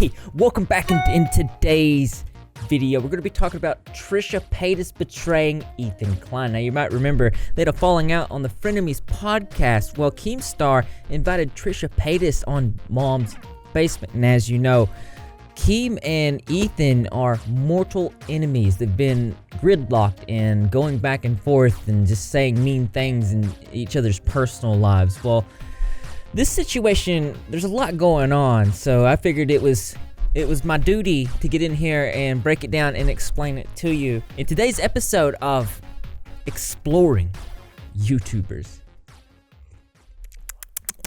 Hey, welcome back in today's video. We're going to be talking about Trisha Paytas betraying Ethan Klein. Now, you might remember they had a falling out on the Frenemies podcast. Well, Keemstar invited Trisha Paytas on Mom's Basement. And as you know, Keem and Ethan are mortal enemies. They've been gridlocked and going back and forth and just saying mean things in each other's personal lives. Well, this situation, there's a lot going on, so I figured it was my duty to get in here and break it down and explain it to you. In today's episode of Exploring YouTubers.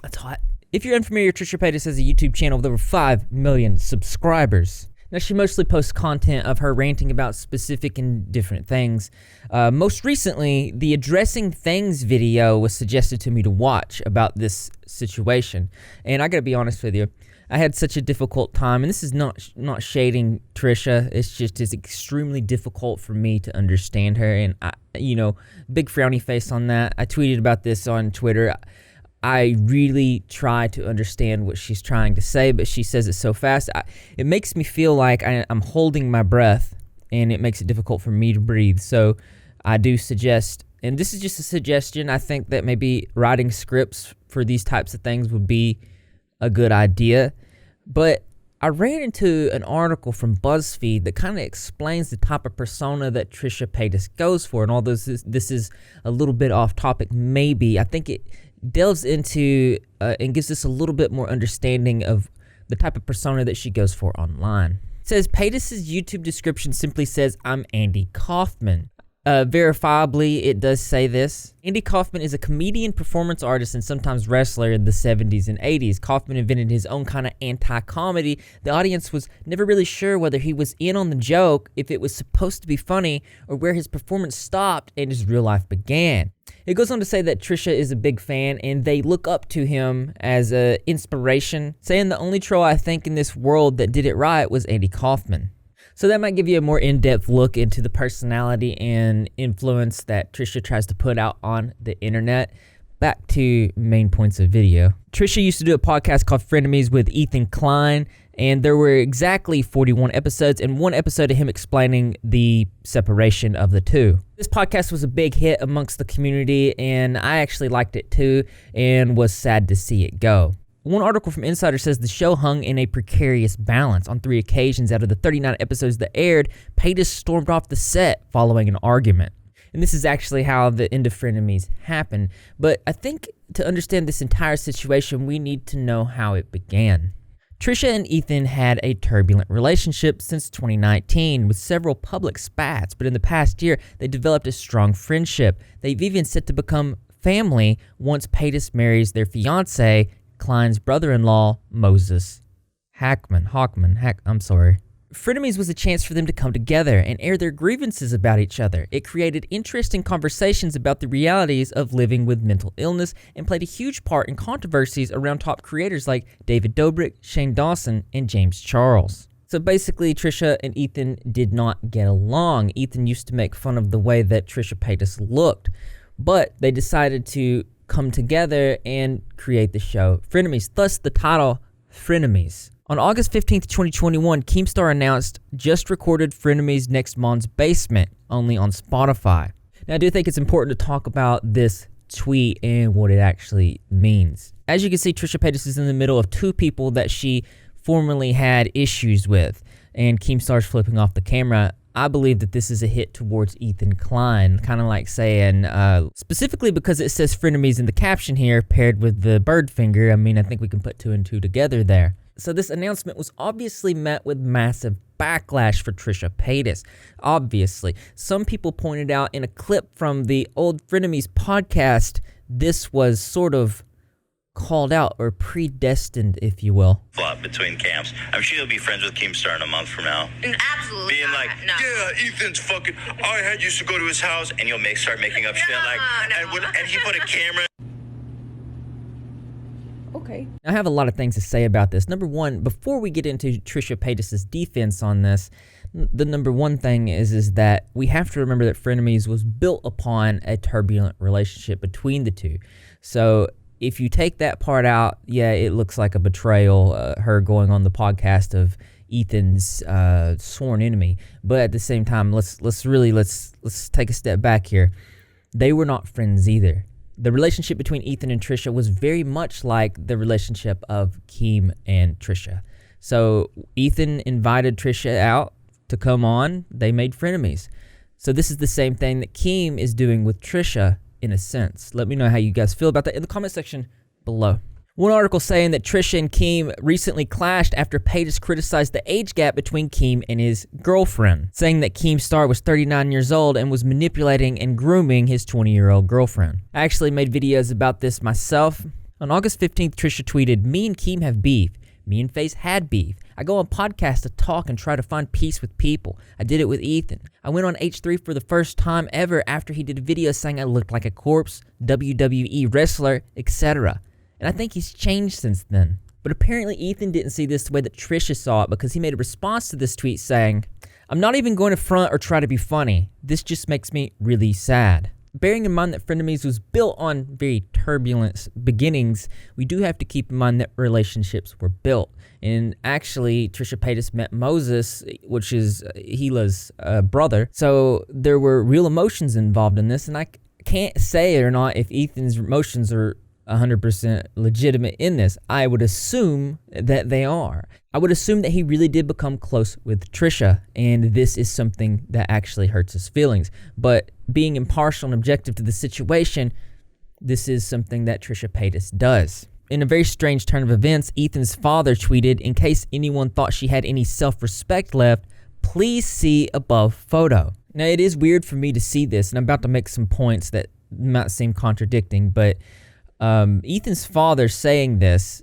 That's hot. If you're unfamiliar, Trisha Paytas has a YouTube channel with over 5 million subscribers. Now, she mostly posts content of her ranting about specific and different things. Most recently, the Addressing Things video was suggested to me to watch about this situation. And I gotta be honest with you, I had such a difficult time, and this is not shading Trisha, it's extremely difficult for me to understand her, and big frowny face on that. I tweeted about this on Twitter. I really try to understand what she's trying to say, but she says it so fast. It makes me feel like I'm holding my breath, and it makes it difficult for me to breathe. So I do suggest, and this is just a suggestion, I think that maybe writing scripts for these types of things would be a good idea. But I ran into an article from BuzzFeed that kind of explains the type of persona that Trisha Paytas goes for. And although this is a little bit off topic, maybe, I think it delves into and gives us a little bit more understanding of the type of persona that she goes for online. It says, Paytas' YouTube description simply says, "I'm Andy Kaufman." Verifiably, it does say this. Andy Kaufman is a comedian, performance artist, and sometimes wrestler in the 70s and 80s. Kaufman invented his own kind of anti-comedy. The audience was never really sure whether he was in on the joke, if it was supposed to be funny, or where his performance stopped and his real life began. It goes on to say that Trisha is a big fan and they look up to him as an inspiration, saying the only troll I think in this world that did it right was Andy Kaufman. So that might give you a more in-depth look into the personality and influence that Trisha tries to put out on the internet. Back to main points of video. Trisha used to do a podcast called Frenemies with Ethan Klein, and there were exactly 41 episodes and one episode of him explaining the separation of the two. This podcast was a big hit amongst the community, and I actually liked it too and was sad to see it go. One article from Insider says the show hung in a precarious balance. On 3 occasions out of the 39 episodes that aired, Paytas stormed off the set following an argument. And this is actually how the end of Frenemies happened. But I think to understand this entire situation, we need to know how it began. Trisha and Ethan had a turbulent relationship since 2019 with several public spats, but in the past year, they developed a strong friendship. They've even set to become family once Paytas marries their fiancé, Klein's brother-in-law, Moses Hawkman. Frenemies was a chance for them to come together and air their grievances about each other. It created interesting conversations about the realities of living with mental illness and played a huge part in controversies around top creators like David Dobrik, Shane Dawson, and James Charles. So basically, Trisha and Ethan did not get along. Ethan used to make fun of the way that Trisha Paytas looked, but they decided to come together and create the show Frenemies, thus the title Frenemies. On August 15th, 2021, Keemstar announced just recorded Frenemies Next Mom's Basement, only on Spotify. Now, I do think it's important to talk about this tweet and what it actually means. As you can see, Trisha Paytas is in the middle of two people that she formerly had issues with, and Keemstar's flipping off the camera. I believe that this is a hit towards Ethan Klein, kind of like saying, specifically because it says Frenemies in the caption here, paired with the bird finger. I mean, I think we can put two and two together there. So this announcement was obviously met with massive backlash for Trisha Paytas. Obviously, some people pointed out in a clip from the old Frenemies podcast, this was sort of called out or predestined, if you will. Flop between camps. I'm sure you'll be friends with Keemstar in a month from now. Absolutely Being not. like, No. yeah, Ethan's fucking, I used to go to his house, and you'll start making up shit like, No. and he put a camera. Okay. I have a lot of things to say about this. Number one, before we get into Trisha Paytas' defense on this, the number one thing is that we have to remember that Frenemies was built upon a turbulent relationship between the two. So if you take that part out, yeah, it looks like a betrayal, her going on the podcast of Ethan's sworn enemy. But at the same time, let's take a step back here. They were not friends either. The relationship between Ethan and Trisha was very much like the relationship of Keem and Trisha. So Ethan invited Trisha out to come on. They made frenemies. So this is the same thing that Keem is doing with Trisha in a sense. Let me know how you guys feel about that in the comment section below. One article saying that Trisha and Keem recently clashed after Paytas criticized the age gap between Keem and his girlfriend, saying that Keemstar was 39 years old and was manipulating and grooming his 20-year-old girlfriend. I actually made videos about this myself. On August 15th, Trisha tweeted, "Me and Keem have beef. Me and Faze had beef. I go on podcasts to talk and try to find peace with people. I did it with Ethan. I went on H3 for the first time ever after he did a video saying I looked like a corpse, WWE wrestler, etc. And I think he's changed since then." But apparently Ethan didn't see this the way that Trisha saw it, because he made a response to this tweet saying, "I'm not even going to front or try to be funny. This just makes me really sad." Bearing in mind that Frenemies was built on very turbulent beginnings, we do have to keep in mind that relationships were built. And actually, Trisha Paytas met Moses, which is Gila's brother. So there were real emotions involved in this, and I can't say or not if Ethan's emotions are 100% legitimate in this. I would assume that they are. I would assume that he really did become close with Trisha, and this is something that actually hurts his feelings. But being impartial and objective to the situation, this is something that Trisha Paytas does. In a very strange turn of events, Ethan's father tweeted, "In case anyone thought she had any self-respect left, please see above photo." Now, it is weird for me to see this, and I'm about to make some points that might seem contradicting, but Ethan's father saying this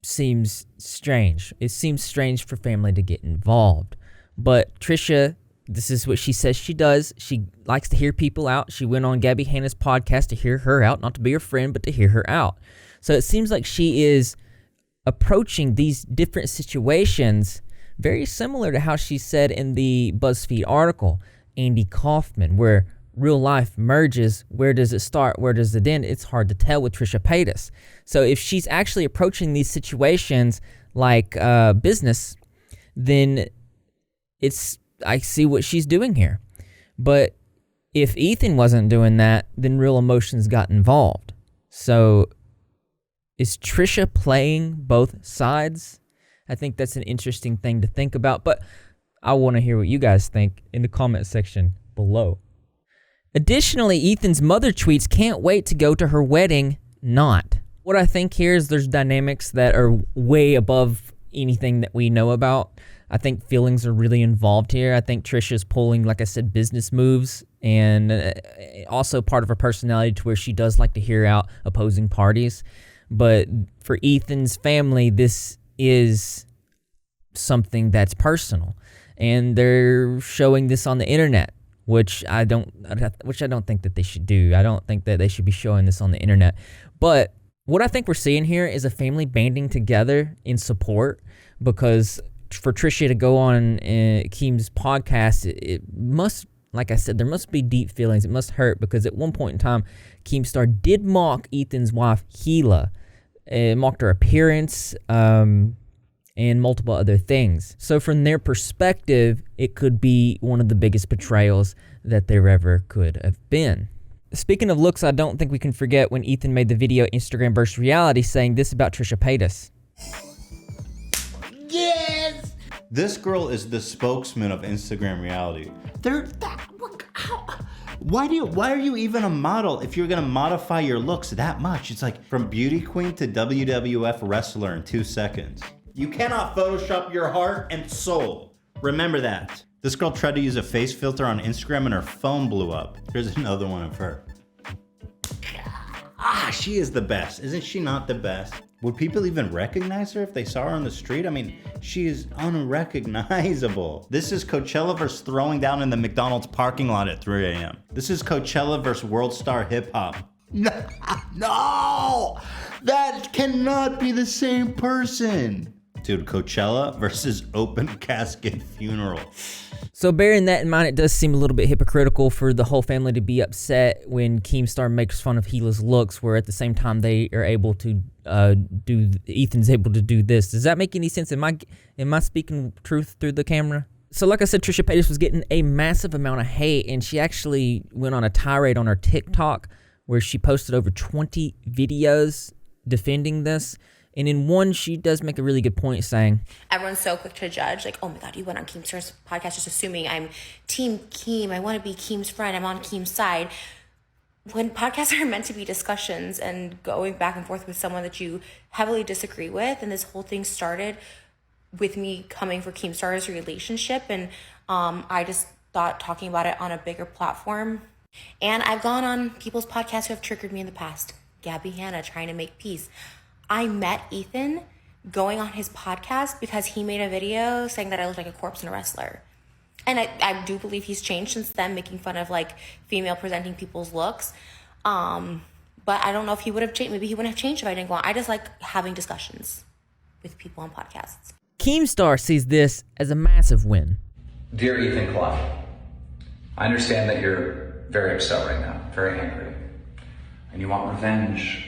seems strange. It seems strange for family to get involved. But Trisha, this is what she says she does. She likes to hear people out. She went on Gabby Hanna's podcast to hear her out, not to be her friend, but to hear her out. So it seems like she is approaching these different situations very similar to how she said in the BuzzFeed article, Andy Kaufman, where real life merges. Where does it start? Where does it end? It's hard to tell with Trisha Paytas. So if she's actually approaching these situations like business, then I see what she's doing here. But if Ethan wasn't doing that, then real emotions got involved. So is Trisha playing both sides? I think that's an interesting thing to think about, but I want to hear what you guys think in the comment section below. Additionally, Ethan's mother tweets, "Can't wait to go to her wedding, not." What I think here is there's dynamics that are way above anything that we know about. I think feelings are really involved here. I think Trisha's pulling, like I said, business moves, and also part of her personality to where she does like to hear out opposing parties. But for Ethan's family, this is something that's personal, and they're showing this on the internet, which I don't think that they should do. I don't think that they should be showing this on the internet. But what I think we're seeing here is a family banding together in support, because for Trisha to go on Keem's podcast, it must, like I said, there must be deep feelings. It must hurt, because at one point in time, Keemstar did mock Ethan's wife, Gila. It mocked her appearance, and multiple other things. So from their perspective, it could be one of the biggest betrayals that there ever could have been. Speaking of looks, I don't think we can forget when Ethan made the video Instagram vs. Reality saying this about Trisha Paytas. Yes! This girl is the spokesman of Instagram reality. Why are you even a model if you're gonna modify your looks that much? It's like from beauty queen to WWF wrestler in 2 seconds. You cannot Photoshop your heart and soul. Remember that. This girl tried to use a face filter on Instagram and her phone blew up. Here's another one of her. She is the best. Isn't she not the best? Would people even recognize her if they saw her on the street? I mean, she is unrecognizable. This is Coachella versus throwing down in the McDonald's parking lot at 3 a.m. This is Coachella versus World Star Hip Hop. No, that cannot be the same person. dude, Coachella versus open casket funeral. So bearing that in mind, it does seem a little bit hypocritical for the whole family to be upset when Keemstar makes fun of Gila's looks, where at the same time they are able to Ethan's able to do this. Does that make any sense? Am I speaking truth through the camera? So like I said, Trisha Paytas was getting a massive amount of hate, and she actually went on a tirade on her TikTok where she posted over 20 videos defending this. And in one, she does make a really good point saying, everyone's so quick to judge, like, oh my God, you went on Keemstar's podcast just assuming I'm Team Keem. I want to be Keem's friend. I'm on Keem's side. When podcasts are meant to be discussions and going back and forth with someone that you heavily disagree with, and this whole thing started with me coming for Keemstar's relationship, and I just thought talking about it on a bigger platform. And I've gone on people's podcasts who have triggered me in the past. Gabby Hanna trying to make peace. I met Ethan going on his podcast because he made a video saying that I looked like a corpse and a wrestler. And I do believe he's changed since then, making fun of like female presenting people's looks. But I don't know if he would have changed. Maybe he wouldn't have changed if I didn't go on. I just like having discussions with people on podcasts. Keemstar sees this as a massive win. Dear Ethan Klein, I understand that you're very upset right now, very angry, and you want revenge.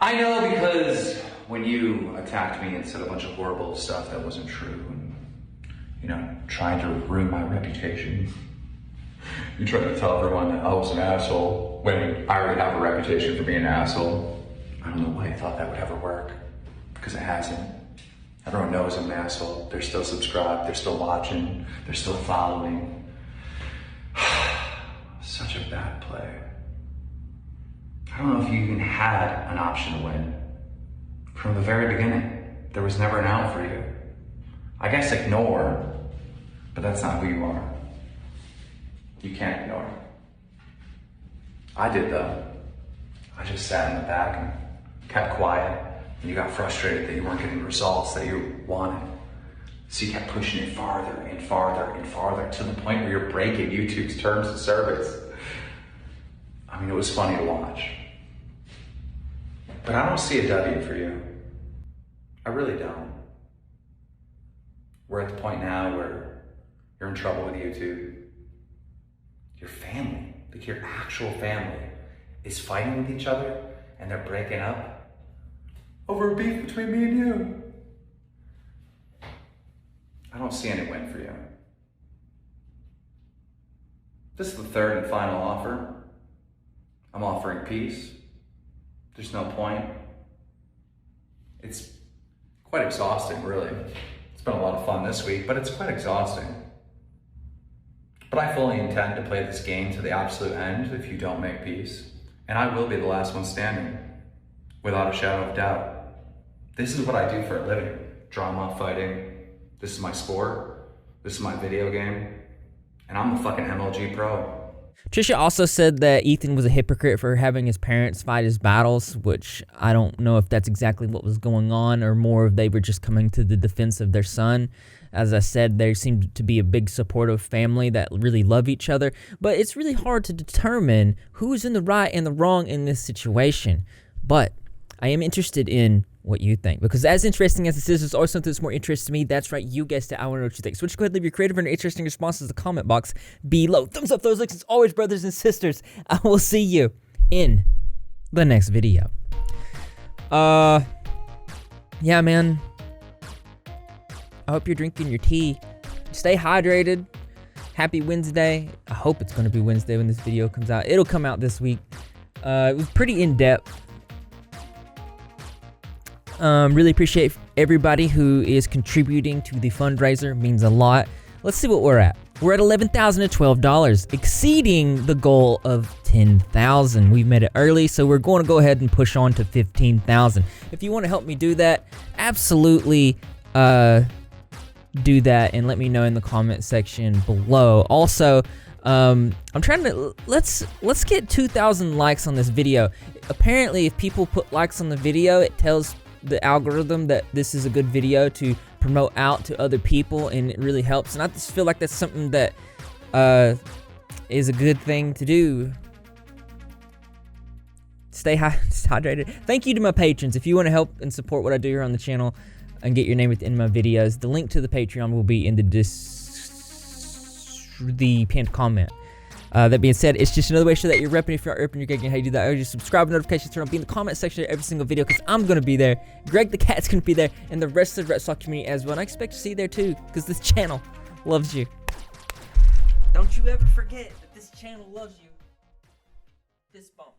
I know, because when you attacked me and said a bunch of horrible stuff that wasn't true, and, you know, trying to ruin my reputation, you tried to tell everyone that I was an asshole when I already have a reputation for being an asshole. I don't know why you thought that would ever work, because it hasn't. Everyone knows I'm an asshole. They're still subscribed, they're still watching, they're still following. Such a bad play. I don't know if you even had an option to win. From the very beginning, there was never an out for you. I guess ignore, but that's not who you are. You can't ignore. I did though. I just sat in the back and kept quiet, and you got frustrated that you weren't getting the results that you wanted. So you kept pushing it farther and farther and farther to the point where you're breaking YouTube's terms of service. I mean, it was funny to watch. But I don't see a W for you. I really don't. We're at the point now where you're in trouble with YouTube. Your family, like your actual family, is fighting with each other, and they're breaking up over a beef between me and you. I don't see any win for you. This is the third and final offer. I'm offering peace. There's no point. It's quite exhausting, really. It's been a lot of fun this week, but it's quite exhausting. But I fully intend to play this game to the absolute end if you don't make peace. And I will be the last one standing, without a shadow of doubt. This is what I do for a living. Drama, fighting. This is my sport. This is my video game. And I'm a fucking MLG pro. Trisha also said that Ethan was a hypocrite for having his parents fight his battles, which I don't know if that's exactly what was going on, or more if they were just coming to the defense of their son. As I said, they seem to be a big supportive family that really love each other, but it's really hard to determine who is in the right and the wrong in this situation. But I am interested in what you think, because as interesting as this is, there's always something that's more interesting to me. That's right, you guessed it. I want to know what you think. So just go ahead and leave your creative and interesting responses in the comment box below. Thumbs up those likes as always, brothers and sisters. I will see you in the next video. Yeah, man. I hope you're drinking your tea. Stay hydrated. Happy Wednesday. I hope it's going to be Wednesday when this video comes out. It'll come out this week. It was pretty in-depth. Really appreciate everybody who is contributing to the fundraiser. It means a lot. Let's see what we're at. We're at $11,012, exceeding the goal of $10,000. We made it early, so we're going to go ahead and push on to $15,000. If you want to help me do that, absolutely do that and let me know in the comment section below. Also, I'm trying to let's get 2,000 likes on this video. Apparently, if people put likes on the video, it tells the algorithm that this is a good video to promote out to other people, and it really helps. And I just feel like that's something that is a good thing to do. Stay hydrated. Thank you to my patrons. If you want to help and support what I do here on the channel and get your name at the end of my videos, the link to the Patreon will be in the pinned comment. That being said, it's just another way to show that you're repping. If you're not repping, you're getting how you do that. Just subscribe, notifications turn on, be in the comment section of every single video because I'm going to be there. Greg the Cat's going to be there, and the rest of the Red Sox community as well. And I expect to see you there too because this channel loves you. Don't you ever forget that this channel loves you. Fist bump.